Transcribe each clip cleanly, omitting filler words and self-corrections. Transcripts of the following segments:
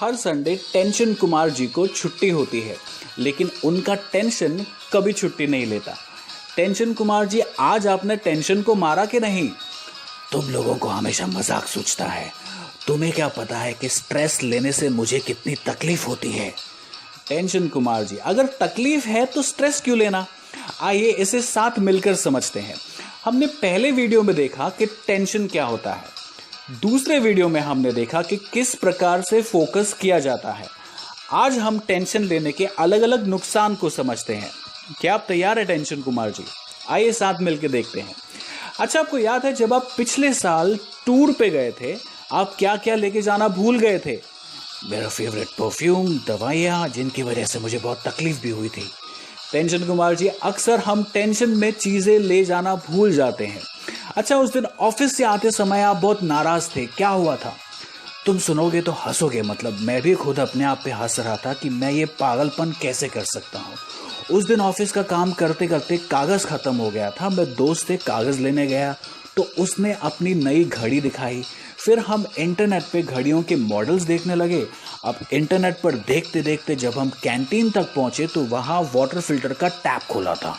हर Sunday tension Kumar ji को छुट्टी होती है, लेकिन उनका टेंशन कभी छुट्टी नहीं लेता। टेंशन कुमार जी, आज आपने टेंशन को मारा कि नहीं? तुम लोगों को हमेशा मजाक सूझता है। तुम्हें क्या पता है कि स्ट्रेस लेने से मुझे कितनी तकलीफ होती है। टेंशन कुमार जी, अगर तकलीफ है तो स्ट्रेस क्यों लेना? आइए इसे साथ मिलकर समझते हैं। हमने पहले वीडियो में देखा कि टेंशन क्या होता है। दूसरे वीडियो में हमने देखा कि किस प्रकार से फोकस किया जाता है। आज हम टेंशन लेने के अलग अलग नुकसान को समझते हैं। क्या आप तैयार है टेंशन कुमार जी? आइए साथ मिलकर देखते हैं। अच्छा, आपको याद है जब आप पिछले साल टूर पे गए थे, आप क्या क्या लेके जाना भूल गए थे? मेरा फेवरेट परफ्यूम, दवाइयाँ, जिनकी वजह से मुझे बहुत तकलीफ भी हुई थी। टेंशन कुमार जी, अक्सर हम टेंशन में चीजें ले जाना भूल जाते हैं। अच्छा, उस दिन ऑफिस से आते समय आप बहुत नाराज थे, क्या हुआ था? तुम सुनोगे तो हंसोगे। मतलब मैं भी खुद अपने आप पे हंस रहा था कि मैं ये पागलपन कैसे कर सकता हूँ। उस दिन ऑफिस का काम करते करते कागज़ ख़त्म हो गया था। मैं दोस्त से कागज़ लेने गया तो उसने अपनी नई घड़ी दिखाई। फिर हम इंटरनेट पे घड़ियों के मॉडल्स देखने लगे। अब इंटरनेट पर देखते देखते जब हम कैंटीन तक पहुँचे तो वहाँ वाटर फिल्टर का टैप खुला था।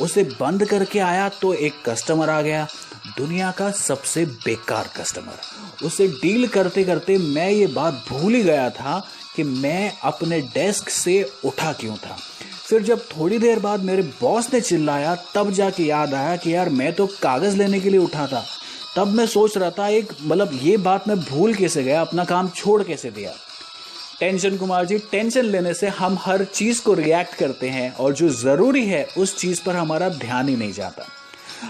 उसे बंद करके आया तो एक कस्टमर आ गया, दुनिया का सबसे बेकार कस्टमर। उसे डील करते करते मैं ये बात भूल ही गया था कि मैं अपने डेस्क से उठा क्यों था। फिर जब थोड़ी देर बाद मेरे बॉस ने चिल्लाया, तब जाके याद आया कि यार मैं तो कागज़ लेने के लिए उठा था। तब मैं सोच रहा था ये बात मैं भूल कैसे गया, अपना काम छोड़ कैसे दिया। टेंशन कुमार जी, टेंशन लेने से हम हर चीज़ को रिएक्ट करते हैं और जो ज़रूरी है उस चीज़ पर हमारा ध्यान ही नहीं जाता।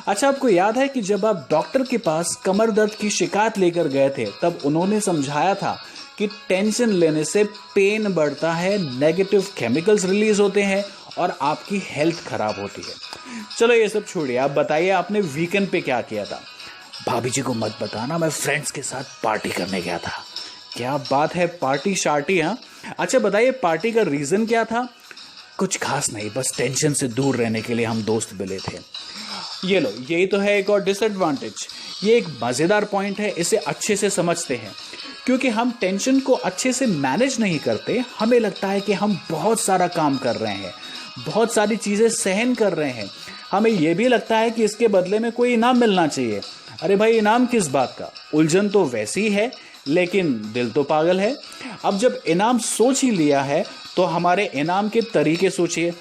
अच्छा, आपको याद है कि जब आप डॉक्टर के पास कमर दर्द की शिकायत लेकर गए थे, तब उन्होंने समझाया था कि टेंशन लेने से पेन बढ़ता है, नेगेटिव केमिकल्स रिलीज होते हैं और आपकी हेल्थ खराब होती है। चलो ये सब छोड़िए, आप बताइए आपने वीकेंड पे क्या किया था? भाभी जी को मत बताना, मैं फ्रेंड्स के साथ पार्टी करने गया था। क्या बात है, पार्टी शार्टी? हाँ, अच्छा बताइए पार्टी का रीज़न क्या था? कुछ खास नहीं, बस टेंशन से दूर रहने के लिए हम दोस्त मिले थे। ये लो, यही तो है एक और डिसएडवांटेज। ये एक मज़ेदार पॉइंट है, इसे अच्छे से समझते हैं। क्योंकि हम टेंशन को अच्छे से मैनेज नहीं करते, हमें लगता है कि हम बहुत सारा काम कर रहे हैं, बहुत सारी चीज़ें सहन कर रहे हैं। हमें यह भी लगता है कि इसके बदले में कोई इनाम मिलना चाहिए। अरे भाई, इनाम किस बात का? उलझन तो वैसी है, लेकिन दिल तो पागल है। अब जब इनाम सोच ही लिया है तो हमारे इनाम के तरीके सोचिए।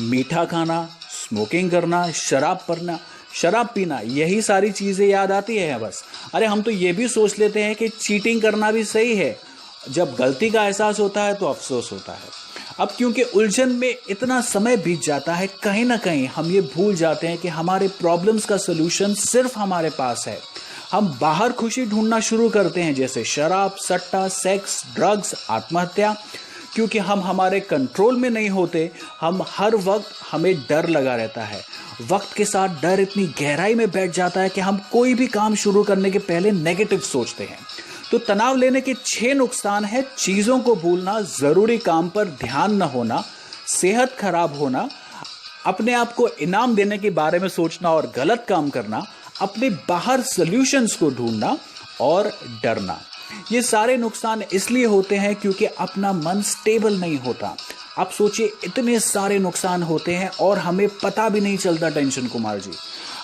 मीठा खाना, स्मोकिंग करना, शराब पीना, यही सारी चीज़ें याद आती है बस। अरे हम तो ये भी सोच लेते हैं कि चीटिंग करना भी सही है। जब गलती का एहसास होता है तो अफसोस होता है। अब क्योंकि उलझन में इतना समय बीत जाता है, कहीं ना कहीं हम ये भूल जाते हैं कि हमारे प्रॉब्लम्स का सलूशन सिर्फ हमारे पास है। हम बाहर खुशी ढूंढना शुरू करते हैं, जैसे शराब, सट्टा, सेक्स, ड्रग्स, आत्महत्या। क्योंकि हम हमारे कंट्रोल में नहीं होते, हम हर वक्त हमें डर लगा रहता है। वक्त के साथ डर इतनी गहराई में बैठ जाता है कि हम कोई भी काम शुरू करने के पहले नेगेटिव सोचते हैं। तो तनाव लेने के 6 नुकसान है: चीज़ों को भूलना, ज़रूरी काम पर ध्यान न होना, सेहत खराब होना, अपने आप को इनाम देने के बारे में सोचना और गलत काम करना, अपने बाहर सॉल्यूशंस को ढूंढना और डरना। ये सारे नुकसान इसलिए होते हैं क्योंकि अपना मन स्टेबल नहीं होता। आप सोचिए, इतने सारे नुकसान होते हैं और हमें पता भी नहीं चलता। टेंशन कुमार जी,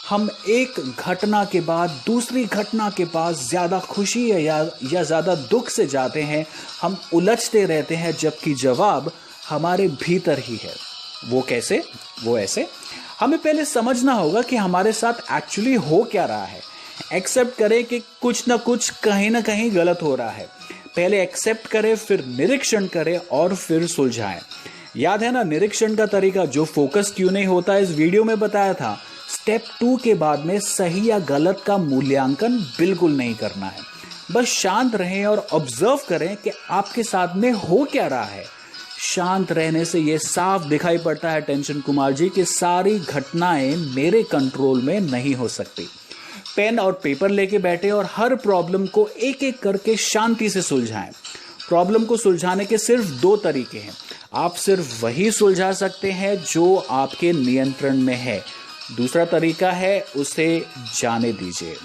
हम एक घटना के बाद दूसरी घटना के पास ज़्यादा खुशी या ज़्यादा दुख से जाते हैं। हम उलझते रहते हैं, जबकि जवाब हमारे भीतर ही है। वो कैसे? वो ऐसे, हमें पहले समझना होगा कि हमारे साथ एक्चुअली हो क्या रहा है। एक्सेप्ट करें कि कुछ ना कुछ कहीं ना कहीं गलत हो रहा है। पहले एक्सेप्ट करें, फिर निरीक्षण करें और फिर सुलझाएं। याद है ना निरीक्षण का तरीका, जो फोकस क्यों नहीं होता इस वीडियो में बताया था। स्टेप 2 के बाद में सही या गलत का मूल्यांकन बिल्कुल नहीं करना है। बस शांत रहें और ऑब्जर्व करें कि आपके साथ में हो क्या रहा है। शांत रहने से ये साफ दिखाई पड़ता है टेंशन कुमार जी कि सारी घटनाएं मेरे कंट्रोल में नहीं हो सकती। पेन और पेपर लेके बैठे और हर प्रॉब्लम को एक एक करके शांति से सुलझाएं। प्रॉब्लम को सुलझाने के सिर्फ 2 तरीके हैं। आप सिर्फ वही सुलझा सकते हैं जो आपके नियंत्रण में है। दूसरा तरीका है, उसे जाने दीजिए।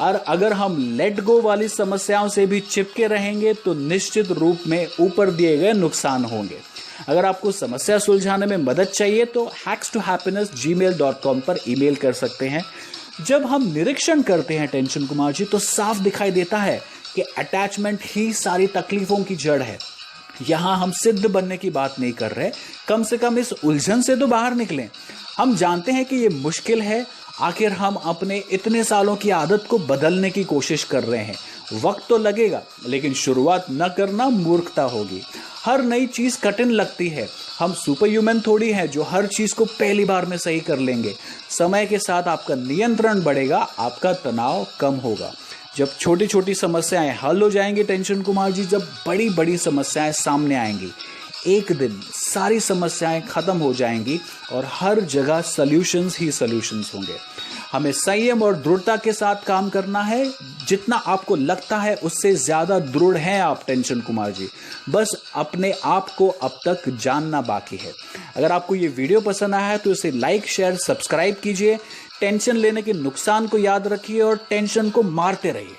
और अगर हम लेट गो वाली समस्याओं से भी चिपके रहेंगे तो निश्चित रूप में ऊपर दिए गए नुकसान होंगे। अगर आपको समस्या सुलझाने में मदद चाहिए तो hacks2happiness@gmail.com पर ईमेल कर सकते हैं। जब हम निरीक्षण करते हैं टेंशन कुमार जी, तो साफ दिखाई देता है कि अटैचमेंट ही सारी तकलीफों की जड़ है। यहां हम सिद्ध बनने की बात नहीं कर रहे, कम से कम इस उलझन से तो बाहर निकलें। हम जानते हैं कि ये मुश्किल है, आखिर हम अपने इतने सालों की आदत को बदलने की कोशिश कर रहे हैं। वक्त तो लगेगा, लेकिन शुरुआत न करना मूर्खता होगी। हर नई चीज कठिन लगती है। हम सुपर ह्यूमन थोड़ी हैं जो हर चीज को पहली बार में सही कर लेंगे। समय के साथ आपका नियंत्रण बढ़ेगा, आपका तनाव कम होगा। जब छोटी छोटी समस्याएं हल हो जाएंगी टेंशन कुमार जी, जब बड़ी बड़ी समस्याएं सामने आएंगी, एक दिन सारी समस्याएं खत्म हो जाएंगी और हर जगह सॉल्यूशंस ही सॉल्यूशंस होंगे। हमें संयम और दृढ़ता के साथ काम करना है। जितना आपको लगता है उससे ज्यादा दृढ़ हैं आप टेंशन कुमार जी, बस अपने आप को अब तक जानना बाकी है। अगर आपको ये वीडियो पसंद आया है तो इसे लाइक, शेयर, सब्सक्राइब कीजिए। टेंशन लेने के नुकसान को याद रखिए और टेंशन को मारते रहिए।